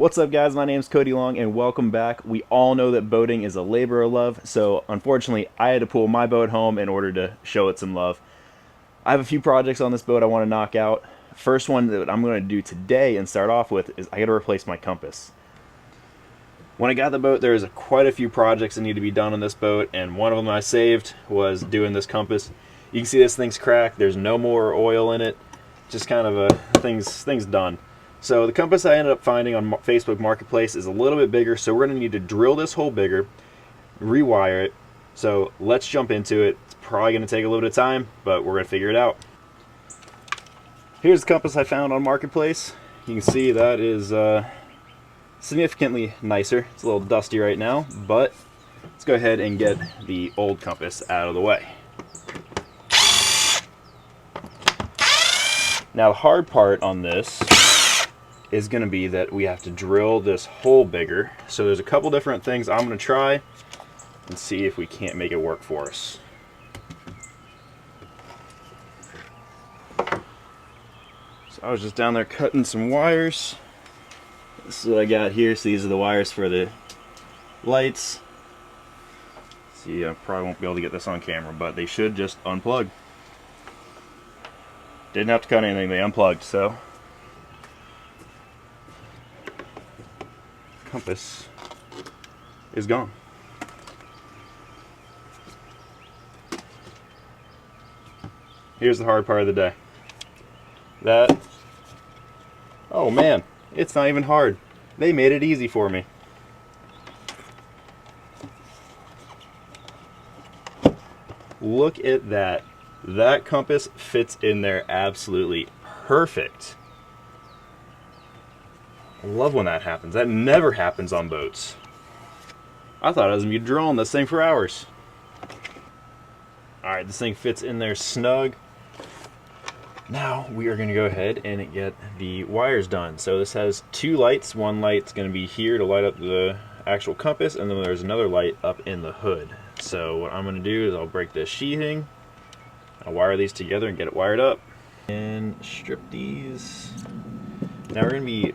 What's up, guys? My name's Cody Long and welcome back. We all know that boating is a labor of love, so unfortunately I had to pull my boat home in order to show it some love. I have a few projects on this boat I want to knock out. First one that I'm going to do today and start off with is I got to replace my compass. When I got the boat, there's quite a few projects that need to be done on this boat, and one of them I saved was doing this compass. You can see this thing's cracked. There's no more oil in it. Just kind of a thing's done. So the compass I ended up finding on Facebook Marketplace is a little bit bigger, so we're going to need to drill this hole bigger, rewire it. So let's jump into it. It's probably going to take a little bit of time, but we're going to figure it out. Here's the compass I found on Marketplace. You can see that is significantly nicer. It's a little dusty right now, but let's go ahead and get the old compass out of the way. Now the hard part on this is going to be that we have to drill this hole bigger. So there's a couple different things I'm going to try and see if we can't make it work for us. So I was just down there cutting some wires. This is what I got here. So these are the wires for the lights. See, I probably won't be able to get this on camera, but they should just unplug. Didn't have to cut anything, they unplugged, so compass is gone. Here's the hard part of the day. Oh man, it's not even hard. They made it easy for me. Look at that. That compass fits in there absolutely perfect. I love when that happens. That never happens on boats. I thought I was going to be drilling this thing for hours. Alright, this thing fits in there snug. Now we are going to go ahead and get the wires done. So this has two lights. One light's going to be here to light up the actual compass, and then there's another light up in the hood. So what I'm going to do is I'll break this sheathing, I'll wire these together and get it wired up, and strip these. Now we're going to be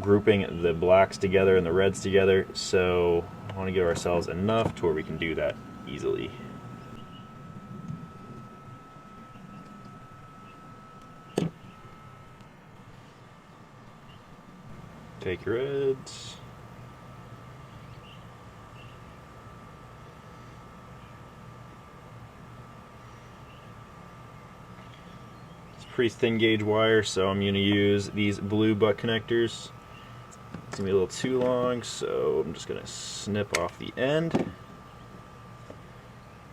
grouping the blacks together and the reds together, so I want to give ourselves enough to where we can do that easily. Take your reds. It's pretty thin gauge wire, so I'm going to use these blue butt connectors. It's going to be a little too long, so I'm just going to snip off the end.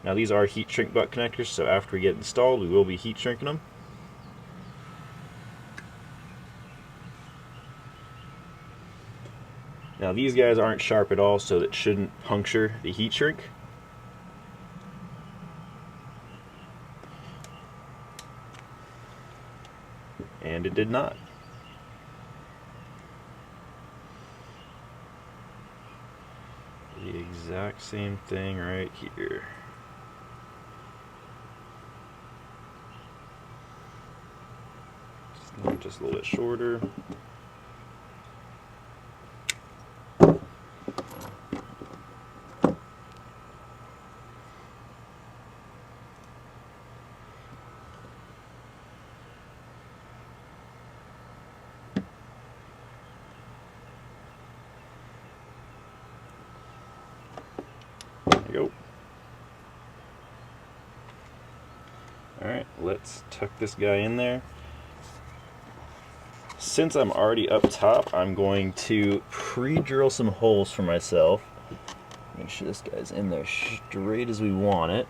Now these are heat shrink butt connectors, so after we get installed we will be heat shrinking them. Now these guys aren't sharp at all, so that shouldn't puncture the heat shrink. And it did not. The exact same thing right here. Just a little bit shorter. There you go. Alright, let's tuck this guy in there. Since I'm already up top, I'm going to pre-drill some holes for myself. Make sure this guy's in there straight as we want it.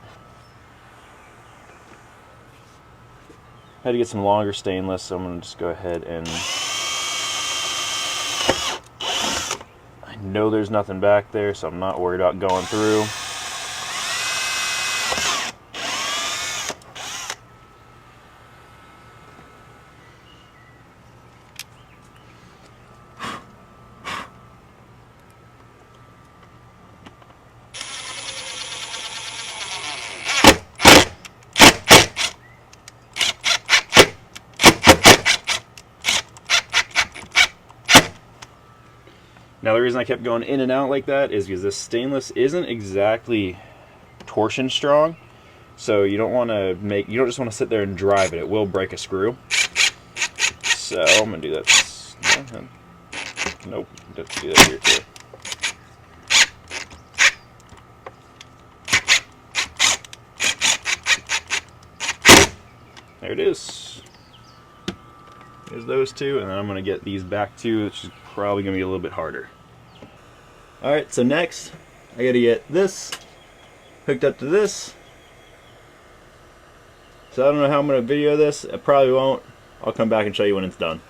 I had to get some longer stainless, so I'm going to just go ahead and... I know there's nothing back there, so I'm not worried about going through. Now the reason I kept going in and out like that is because this stainless isn't exactly torsion strong, so you don't just want to sit there and drive it. It will break a screw. So I'm gonna do that. Nope, let's do that here too. There it is. There's those two, and then I'm going to get these back too, which is probably going to be a little bit harder. Alright, so next, I got to get this hooked up to this. So I don't know how I'm going to video this. I probably won't. I'll come back and show you when it's done.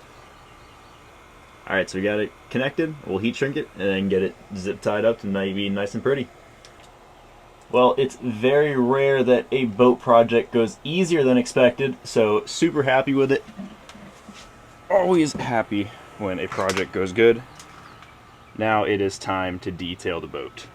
Alright, so we got it connected. We'll heat shrink it, and then get it zip tied up to be nice and pretty. Well, it's very rare that a boat project goes easier than expected, so super happy with it. Always happy when a project goes good. Now it is time to detail the boat.